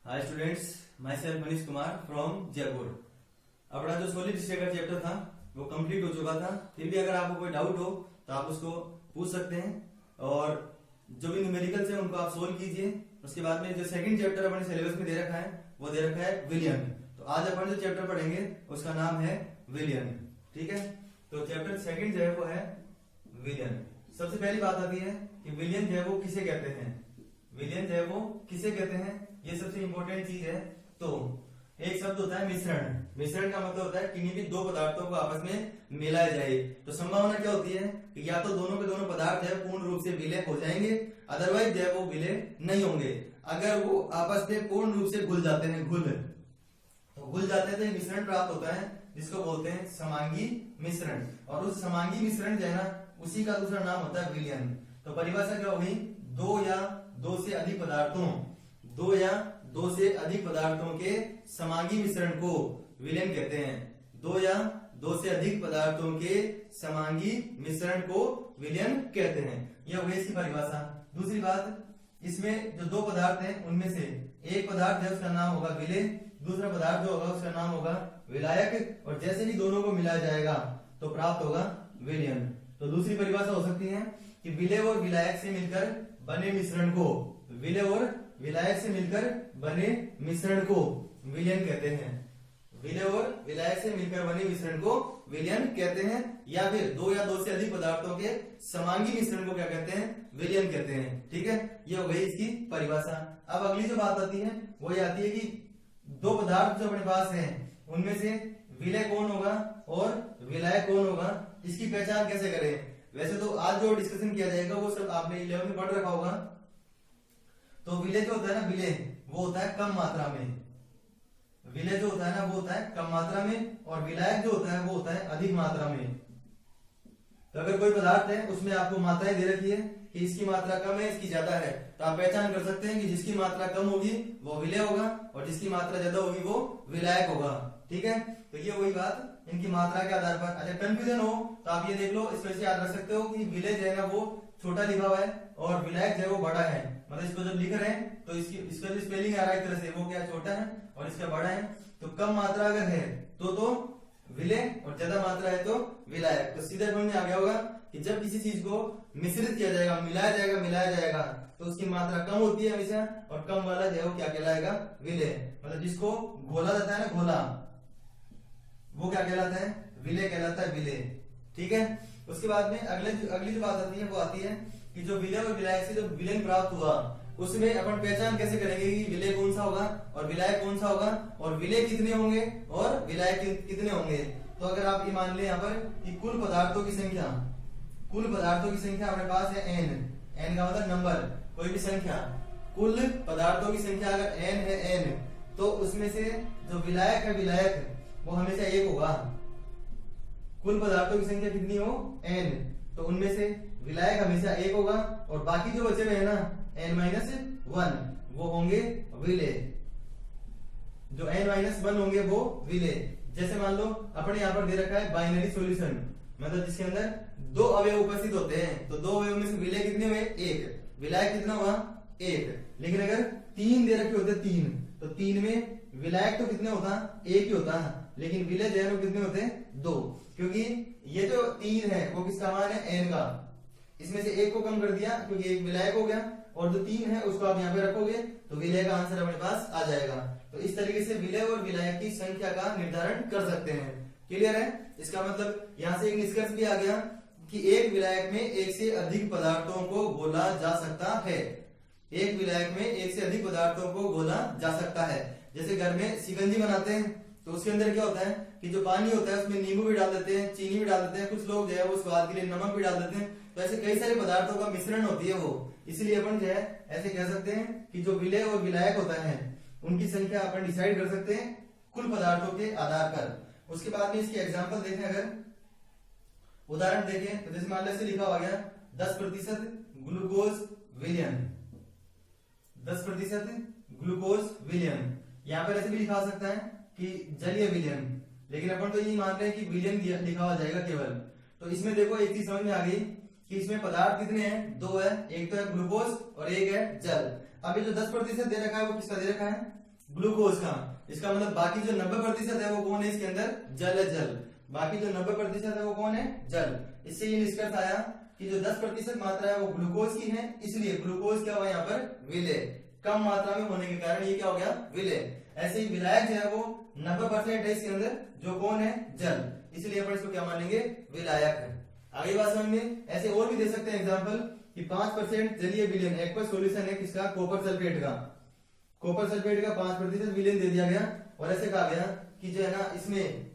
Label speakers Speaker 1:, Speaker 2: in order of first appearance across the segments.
Speaker 1: Hi students, my self Manish Kumar from Jaipur. अपना जो solid state का चैप्टर था वो कंप्लीट हो चुका था। फिर भी अगर आपको कोई डाउट हो तो आप उसको पूछ सकते हैं और जो भी न्यूमेरिकल्स है उनको आप सोल्व कीजिए। उसके बाद में जो सेकंड चैप्टर अपने सिलेबस में दे रखा है वो दे रखा है विलियन। तो आज अपन जो चैप्टर पढ़ेंगे उसका नाम है विलियन। ठीक है, तो चैप्टर सेकंड जो है वो है विलियन। सबसे पहली बात आती है कि विलियन जो है वो किसे कहते हैं। विलियन जो है वो किसे कहते हैं, ये सबसे इंपॉर्टेंट चीज है। तो एक शब्द होता है मिश्रण। मिश्रण का मतलब होता है किन्हीं भी दो पदार्थों को आपस में मिलाया जाए। तो संभावना क्या होती है कि या तो दोनों के दोनों पदार्थ जो है पूर्ण रूप से विलय हो जाएंगे, अदरवाइज जो है वो विलय नहीं होंगे। अगर वो आपस में पूर्ण रूप से घुल जाते हैं, घुल जाते हैं तो मिश्रण प्राप्त होता है जिसको बोलते हैं समांगी मिश्रण। और उस समांगी मिश्रण जो है ना उसी का दूसरा नाम होता है विलयन। तो परिभाषा क्या होगी, दो या दो से अधिक पदार्थों के समांगी मिश्रण को विलयन कहते हैं। दो या दो से अधिक पदार्थों के समांगी मिश्रण को विलयन कहते हैं। यह हुई इसकी परिभाषा। दूसरी बात, इसमें जो दो पदार्थ हैं उनमें से एक पदार्थ है उसका नाम होगा विलय, दूसरा पदार्थ जो होगा उसका नाम होगा विलायक। और जैसे ही दोनों को मिलाया जाएगा तो प्राप्त होगा विलयन। तो दूसरी परिभाषा हो सकती है कि विलय और विलायक से मिलकर बने मिश्रण को, विलय और विलायक से मिलकर बने मिश्रण को विलयन कहते हैं। विलय और विलायक से मिलकर बने मिश्रण को विलयन कहते हैं। या फिर दो या दो से अधिक पदार्थों के समांगी मिश्रण को क्या कहते हैं, विलयन कहते हैं। ठीक है, ये हो गई इसकी परिभाषा। अब अगली जो बात आती है वो ये आती है कि दो पदार्थ जो अपने पास हैं उनमें से विलय कौन होगा और विलायक कौन होगा, इसकी पहचान कैसे करें। वैसे तो आज जो डिस्कशन किया जाएगा वो सब आपने 11 में पढ़ रखा होगा। तो विलय जो होता है ना, विलय वो होता है कम मात्रा में। विलय जो होता है ना वो होता है कम मात्रा में, और विलायक जो होता है वो होता है अधिक मात्रा में। तो अगर कोई पदार्थ है उसमें आपको मात्राएं दे रखी है कि इसकी मात्रा कम है इसकी ज्यादा है, तो आप पहचान कर सकते हैं कि जिसकी मात्रा कम होगी वो विलय होगा और जिसकी मात्रा ज्यादा होगी वो विलायक होगा। ठीक है, तो ये वही बात इनकी मात्रा के आधार पर। अच्छा, कंफ्यूजन हो तो आप ये देख लो, इसको ऐसे याद रख सकते हो कि विलय जो है ना वो छोटा लिखा हुआ है और विलायक जो है वो बड़ा है। मतलब इसको जब लिख रहे हैं तो इसका जो स्पेलिंग आ रहा है एक तरह से वो क्या छोटा है और इसका बड़ा है। तो कम मात्रा अगर है तो विलय और ज्यादा मात्रा है तो विलायक। तो सीधा समझ में आ गया होगा कि जब किसी चीज को मिश्रित किया जाएगा, मिलाया जाएगा तो उसकी मात्रा कम होती है हमेशा, और कम वाला जो है वो क्या कहलाएगा, विलय। मतलब जिसको घोला जाता है ना, घोला, वो क्या कहलाता है, विलय कहलाता है, विलय। ठीक है, उसके बाद में अगली जो बात आती है वो आती है कि जो विलय और विलायक से जो विलयन प्राप्त हुआ उसमें अपन पहचान कैसे करेंगे कि विलय कौन सा होगा और विलायक कौन सा होगा, और विलय कितने होंगे और विलायक कितने होंगे। तो अगर आप ये मान लें यहाँ पर कि कुल पदार्थों की संख्या हमारे पास है n का मतलब नंबर, कोई भी संख्या, कुल पदार्थों की संख्या अगर n है n, तो उसमें से जो विलायक है विलायक वो हमेशा एक होगा। कुल पदार्थों की संख्या कितनी हो, n, तो उनमें से विलायक हमेशा एक होगा और बाकी जो बचे हुए हैं ना n-1 वो होंगे विलय। जो n-1 होंगे वो विलय। जैसे मान लो अपने यहाँ पर दे रखा है बाइनरी सॉल्यूशन, मतलब जिसके अंदर दो अवयव उपस्थित होते हैं। तो दो अवयव में से विलय कितने हुए, एक, विलायक कितना हुआ, एक। लेकिन अगर तीन दे रखे होते, तो तीन में विलायक तो कितने होता, एक ही होता, लेकिन विलय जो है वो कितने होते हैं, दो। क्योंकि ये जो तीन है वो किसका मान है, n का। इसमें से एक को कम कर दिया क्योंकि एक विलायक हो गया, और जो तीन है उसको आप यहाँ पे रखोगे तो विलय का आंसर अपने पास आ जाएगा। तो इस तरीके से विलय और विलायक की संख्या का निर्धारण कर सकते हैं। क्लियर है, इसका मतलब यहाँ से एक निष्कर्ष भी आ गया कि एक विलायक में एक से अधिक पदार्थों को घोला जा सकता है। एक विलायक में एक से अधिक पदार्थों को घोला जा सकता है। जैसे घर में शिकंजी बनाते हैं तो उसके अंदर क्या होता है कि जो पानी होता है उसमें नींबू भी डाल देते हैं, चीनी भी डाल देते हैं, कुछ लोग जो है वो स्वाद के लिए नमक भी डाल देते हैं। तो ऐसे कई सारे पदार्थों का मिश्रण होती है वो, इसलिए अपन जो है ऐसे कह सकते हैं कि जो विलय और विलायक होता है उनकी संख्या अपन डिसाइड कर सकते हैं कुल पदार्थों के आधार पर। उसके बाद में इसकी एग्जाम्पल देखें, अगर उदाहरण देखें तो जैसे मान लो लिखा हुआ गया 10% ग्लूकोज विलयन, 10% ग्लूकोज विलयन। यहाँ पर ऐसे भी लिखा हो सकता है कि जलीय विलयन, लेकिन अपन तो यही मान रहे हैं कि विलयन लिखा हो जाएगा केवल। तो इसमें देखो एक चीज समझ में आ गई कि इसमें पदार्थ कितने हैं, दो है, एक तो है ग्लूकोज और एक है जल। अब ये जो 10% दे रखा है वो किसका दे रखा है, ग्लूकोज का। इसका मतलब बाकी जो 90% है वो कौन है इसके अंदर? जल है, जल। बाकी जो 90% है वो कौन है? जल। इससे ये निष्कर्ष आया कि जो 10% मात्रा है वो ग्लूकोज की है, इसलिए ग्लूकोज क्या हुआ यहाँ पर? विलय। कम मात्रा में होने के कारण ये क्या हो गया? विलय। ऐसे ही विलायक जो है वो 90% है इसके अंदर, जो कौन है? जल, इसलिए अपन इसको क्या मानेंगे? विलायक है। आगे बात समझ में। ऐसे और भी दे सकते हैं एग्जाम्पल कि 5% जलीय विलयन, एक्वस सॉल्यूशन है किसका? कॉपर सल्फेट का। कॉपर सल्फेट का 5% विलयन दे दिया गया और ऐसे कहा गया कि जो है ना इसमें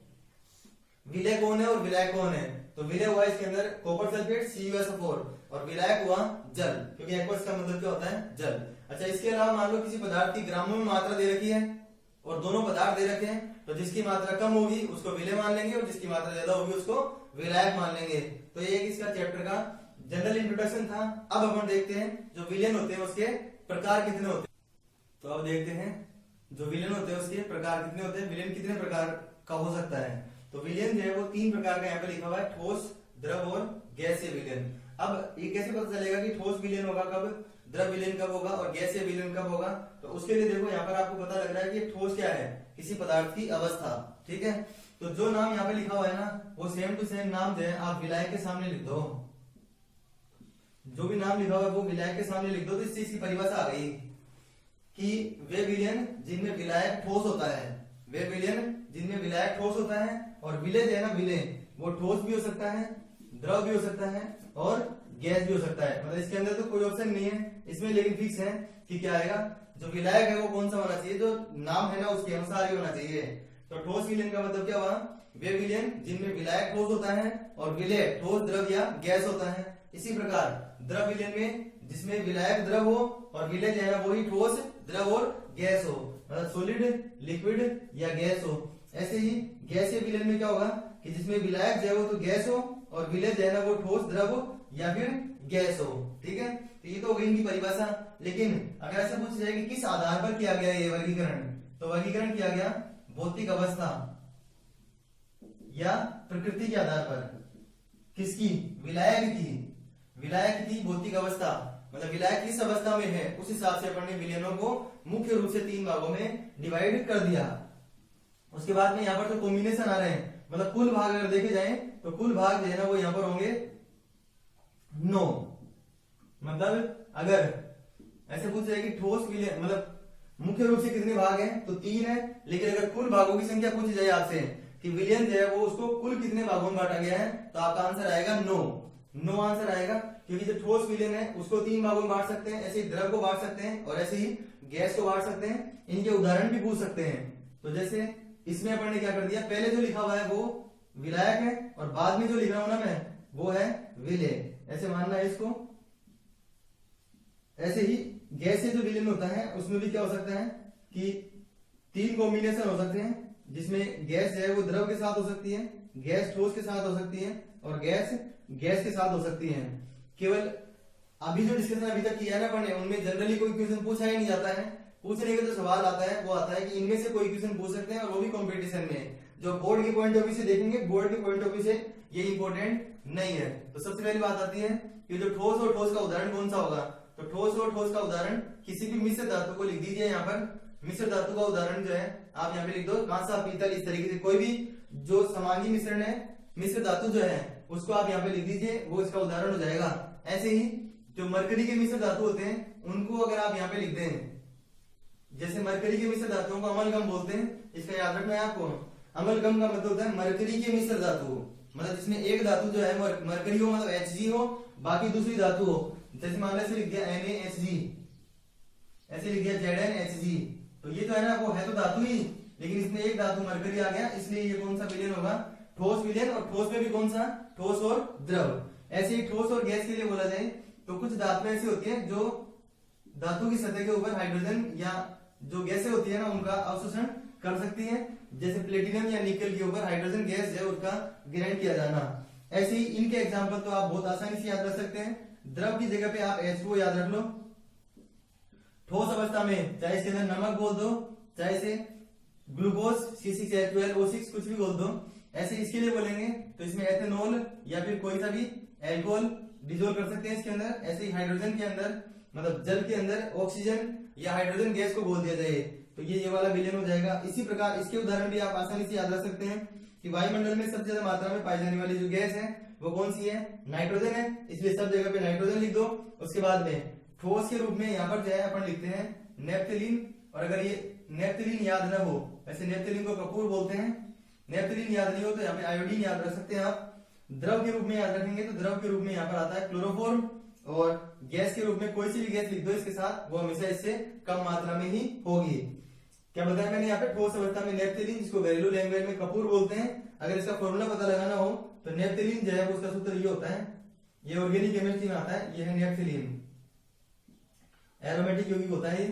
Speaker 1: विलय कौन है और विलायक कौन है? तो विलय हुआ इसके अंदर कॉपर सल्फेट CuSO4 और विलायक हुआ जल, क्योंकि एक्वस का मतलब क्या होता है? जल। अच्छा, इसके अलावा मान लो किसी पदार्थ की ग्रामों में मात्रा दे रखी है और दोनों पदार्थ दे रखे हैं, तो जिसकी मात्रा कम होगी उसको विलय मान लेंगे और जिसकी मात्रा ज्यादा होगी उसको विलायक मान लेंगे। तो ये एक इसका चैप्टर का जनरल इंट्रोडक्शन था। अब अपन देखते हैं जो विलयन होते हैं उसके प्रकार कितने होते हैं। तो अब देखते हैं जो विलयन होते हैं उसके प्रकार कितने होते हैं, विलयन कितने प्रकार का हो सकता है। तो विलयन जो है वो 3 प्रकार का यहाँ पे लिखा हुआ है, ठोस, द्रव और गैसीय विलयन। अब ये कैसे पता चलेगा कि ठोस विलयन होगा कब, द्रव विलयन कब होगा और गैसीय विलयन कब होगा? तो उसके लिए देखो यहाँ पर आपको पता लग रहा है कि ठोस क्या है? किसी पदार्थ की अवस्था। ठीक है, तो जो नाम यहाँ पे लिखा हुआ है ना वो सेम टू सेम नाम जो है आप विलायक के सामने लिख दो। जो भी नाम लिखा हुआ है वो विलायक के सामने लिख दो, तो इस चीज की परिभाषा आ गई कि वे विलयन जिनमें विलायक ठोस होता है, वे विलयन जिनमें विलायक ठोस होता है, और विलय जो है ना विलय वो ठोस भी हो सकता है, द्रव भी हो सकता है और गैस भी हो सकता है। मतलब इसके अंदर तो कोई ऑप्शन नहीं है इसमें, लेकिन फिक्स है कि क्या आएगा, जो विलायक है वो कौन सा होना चाहिए, जो नाम है ना उसके अनुसार ही होना चाहिए। तो ठोस विलयन का मतलब क्या हुआ? वे विलयन जिनमें विलायक ठोस होता है और विलय ठोस, द्रव या गैस होता है। इसी प्रकार द्रव विलयन में जिसमें विलायक द्रव हो और विलय जो है वही ठोस, द्रव और गैस हो, मतलब सॉलिड, लिक्विड या गैस हो। ऐसे ही गैसीय विलयन में क्या होगा कि जिसमें विलायक जो है वो तो गैस हो और विलय जो है ना वो ठोस, द्रव या फिर गैस हो। ठीक है, तो ये तो हो गई इनकी परिभाषा। लेकिन अगर ऐसा पूछ जाए कि किस आधार पर किया गया ये वर्गीकरण, तो वर्गीकरण किया गया भौतिक अवस्था या प्रकृति के आधार पर। किसकी? विलायक की। विलायक की भौतिक अवस्था, मतलब विलायक किस अवस्था में है उस हिसाब से अपन ने विलयनों को मुख्य रूप से 3 भागों में डिवाइड कर दिया। उसके बाद में यहाँ पर जो कॉम्बिनेशन आ रहे हैं, मतलब कुल भाग अगर देखे जाए तो कुल भाग जो है ना वो यहाँ पर होंगे 9। मतलब अगर ऐसे पूछ जाए कि ठोस विलयन मतलब मुख्य रूप से कितने भाग हैं, तो 3 है। लेकिन अगर कुल भागों की संख्या पूछी जाए आपसे कि विलयन जो है वो उसको कुल कितने भागों में बांटा गया है, तो आपका आंसर आएगा 9 आंसर आएगा। क्योंकि जो ठोस विलयन है उसको 3 भागों में बांट सकते हैं, ऐसे ही द्रव को बांट सकते हैं और ऐसे ही गैस को बांट सकते हैं। इनके उदाहरण भी पूछ सकते हैं। तो जैसे इसमें अपन ने क्या कर दिया, पहले जो लिखा हुआ है वो विलायक है और बाद में जो लिख रहा हूं ना मैं वो है विलय, ऐसे मानना है इसको। ऐसे ही गैसीय जो विलयन होता है उसमें भी क्या हो सकता है कि 3 कॉम्बिनेशन हो सकते हैं, जिसमें गैस जो है वो द्रव के साथ हो सकती है, गैस ठोस के साथ हो सकती है और गैस गैस के साथ हो सकती है। केवल अभी जो डिस्कशन अभी तक किया है ना अपन ने, उनमें जनरली कोई क्वेश्चन पूछा ही नहीं जाता है। पूछने का जो सवाल आता है वो आता है कि इनमें से कोई क्वेश्चन पूछ सकते हैं और वो भी कंपटीशन में। जो बोर्ड के पॉइंट ऑफ व्यू से देखेंगे, बोर्ड के पॉइंट ऑफ व्यू से ये इंपॉर्टेंट नहीं है। तो सबसे पहली बात आती है कि जो ठोस और ठोस का उदाहरण कौन सा होगा, तो ठोस और ठोस का उदाहरण किसी भी मिश्र धातु को लिख दीजिए। यहाँ पर मिश्र धातु का उदाहरण जो है आप यहाँ पे लिख दो, कांसा, पीतल, इस तरीके से कोई भी जो समांगी मिश्रण है, मिश्र धातु जो है उसको आप यहाँ पे लिख दीजिए, वो इसका उदाहरण हो जाएगा। ऐसे ही जो मरकरी के मिश्र धातु होते हैं उनको अगर आप यहाँ पे लिख दें, जैसे मरकरी के मिश्र धातुओं को अमलगम बोलते हैं, इसका याद रखना है आपको। अमलगम का मतलब होता है मरकरी के मिश्र धातु, मतलब जिसमें एक धातु जो है मरकरी हो, मतलब Hg हो, बाकी दूसरी धातु हो। जैसे मान लो लिख दिया NaHg, ऐसे लिख दिया ZnHg, तो ये जो है ना वो है तो धातु ही, लेकिन इसमें एक धातु मरकरी आ गया, इसलिए ये कौन सा विलयन होगा, ठोस विलयन। और ठोस में भी कौन सा, ठोस और द्रव। ऐसे ही ठोस और गैस के लिए बोला जाए तो कुछ धातुएं ऐसी होती है जो धातु की सतह के ऊपर हाइड्रोजन या जो गैसें होती है ना उनका अवशोषण कर सकती है, जैसे प्लेटिनम या निकल के ऊपर हाइड्रोजन गैस है उसका ग्रहण किया जाना। ऐसे ही इनके एग्जाम्पल तो आप बहुत आसानी से याद रख सकते हैं। द्रव की जगह पे आप H2 याद रख लो। ठोस अवस्था में चाहे इसके अंदर नमक बोल दो, चाहे इसे ग्लूकोज C6H12O6 कुछ भी बोल दो। ऐसे इसके लिए बोलेंगे तो इसमें एथेनॉल या फिर कोई सा भी एल्कोहल डिजोल्व कर सकते हैं इसके अंदर। ऐसे ही हाइड्रोजन के अंदर, मतलब जल के अंदर ऑक्सीजन या हाइड्रोजन गैस को बोल दिया जाए तो ये वाला विलयन हो जाएगा। इसी प्रकार इसके उदाहरण भी आप आसानी से याद रख सकते हैं कि वायुमंडल में सबसे ज्यादा मात्रा में पाई जाने वाली जो गैस है वो कौन सी है, नाइट्रोजन है, इसलिए सब जगह पे नाइट्रोजन लिख दो। उसके बाद में ठोस के रूप में यहाँ पर जो है अपन लिखते हैं नेफ्थलीन, और अगर ये नेफ्थलीन याद न हो, वैसे नेफ्थलीन को कपूर बोलते हैं, नेफ्थलीन याद नहीं हो तो यहाँ पे आयोडीन याद रख सकते हैं आप। द्रव के रूप में याद रखेंगे तो द्रव के रूप में यहाँ पर आता है क्लोरोफॉर्म, और गैस के रूप में कोई सी भी गैस लिख दो इसके साथ, वो हमेशा इससे कम मात्रा में ही होगी। क्या बताया मैंने यहाँ पे, ठोस अवस्था में नेफ्थलीन, जिसको घरेलू लैंग्वेज में कपूर बोलते हैं। अगर इसका फॉर्मूला पता लगाना हो तो नेफ्थलीन जो है उसका सूत्र ये होता है, ये ऑर्गेनिक केमिस्ट्री में आता है, ये है नेफ्थलीन, एरोमेटिक यौगिक होता है ये।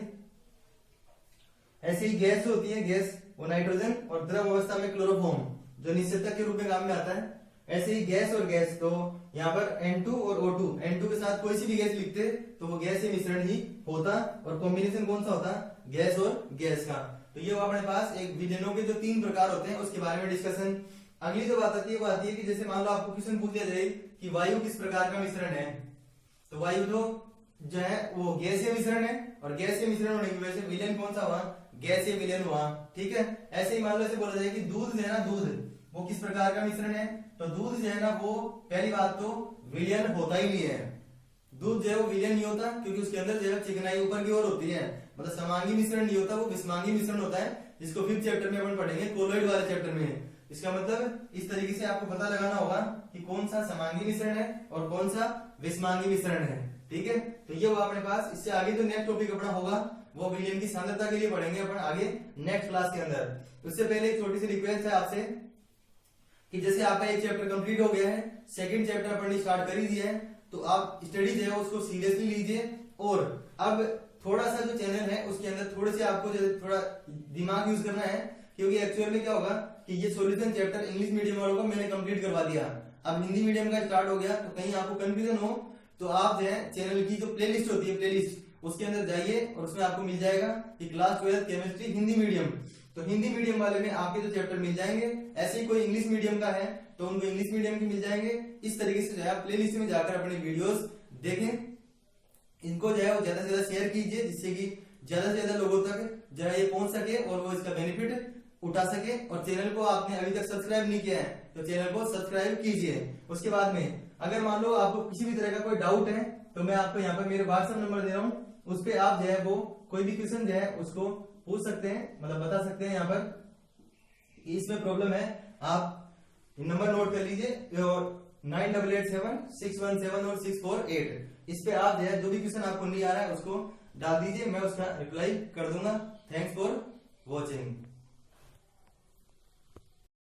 Speaker 1: ऐसे ही गैस होती है, गैस वो नाइट्रोजन, और द्रव अवस्था में क्लोरोफॉर्म जो निश्चितक के रूप में काम में आता है। ऐसे ही गैस और गैस, तो यहाँ पर N2 और O2, N2 के साथ कोई सी भी गैस लिखते तो वो गैस मिश्रण ही होता, और कॉम्बिनेशन कौन सा होता, गैस और गैस का। तो ये अपने पास एक विलयनों के जो 3 प्रकार होते हैं उसके बारे में डिस्कशन। अगली जो बात आती है वो आती है कि जैसे मान लो आपको क्वेश्चन पूछ दिया जाए कि वायु किस प्रकार का मिश्रण है, तो वायु तो जो है वो गैसीय मिश्रण है, और गैसीय मिश्रण होने की वजह से विलयन कौन सा हुआ, गैसीय विलयन हुआ। ठीक है, ऐसे ही मान लो ऐसे बोला जाए कि दूध जो है ना, दूध वो किस प्रकार का मिश्रण है, तो दूध जो है ना वो पहली बात तो विलयन होता ही नहीं है। दूध जो है वो विलयन नहीं होता क्योंकि उसके अंदर जो है चिकनाई ऊपर की ओर होती है, मतलब समांगी मिश्रण नहीं होता, वो विषमांगी मिश्रण होता है, जिसको 5th चैप्टर में अपन पढ़ेंगे, कोलोइड वाले चैप्टर में। इसका मतलब इस तरीके से आपको पता लगाना होगा कि कौन सा समांगी मिश्रण है और कौन सा विषमांगी मिश्रण है। ठीक है, तो ये हुआ अपने पास। इससे आगे जो नेक्स्ट टॉपिक अपना होगा वो विलयन की सांद्रता के लिए पढ़ेंगे अपन आगे नेक्स्ट क्लास के अंदर। उससे पहले एक छोटी सी रिक्वेस्ट है आपसे कि जैसे आपका एक चैप्टर कंप्लीट हो गया है, सेकंड चैप्टर पढ़नी स्टार्ट कर ही दिया है, तो आप स्टडी जो है उसको सीरियसली लीजिए, और अब थोड़ा सा जो चैनल है उसके अंदर थोड़े से आपको थोड़ा दिमाग यूज करना है, क्योंकि एक्चुअल में क्या होगा कि ये सॉल्यूशन चैप्टर इंग्लिश मीडियम वालों को मैंने कंप्लीट करवा दिया, अब हिंदी मीडियम का स्टार्ट हो गया, तो कहीं आपको कंफ्यूजन हो तो आप जो है चैनल की जो प्लेलिस्ट होती है, प्लेलिस्ट उसके अंदर जाइए और उसमें आपको मिल जाएगा कि क्लास 12 केमिस्ट्री हिंदी मीडियम, तो हिंदी मीडियम वाले में आपके जो चैप्टर मिल जाएंगे। ऐसे ही कोई इंग्लिश मीडियम का है तो उनको इंग्लिश मीडियम के मिल जाएंगे। इस तरीके से जो है प्लेलिस्ट में जाकर अपने वीडियोस देखें, इनको जो है वो ज्यादा से ज्यादा शेयर कीजिए, जिससे कि ज्यादा से ज्यादा लोगों तक जो है ये पहुंच सके और वो इसका बेनिफिट उठा सके। और चैनल को आपने अभी तक सब्सक्राइब नहीं किया है तो चैनल को सब्सक्राइब कीजिए। उसके बाद में अगर मान लो आपको किसी भी तरह का कोई डाउट है तो मैं आपको यहाँ पर मेरे व्हाट्सएप नंबर दे रहा हूँ, उस पर आप जो है वो कोई भी क्वेश्चन जो है उसको पूछ सकते हैं, मतलब बता सकते हैं। यहाँ पर इसमें प्रॉब्लम है, आप नंबर नोट कर लीजिए, और 9887 617 और 648, इस पे आप जो है जो भी क्वेश्चन आपको नहीं आ रहा है उसको डाल दीजिए, मैं उसका रिप्लाई कर दूंगा। Thanks for watching.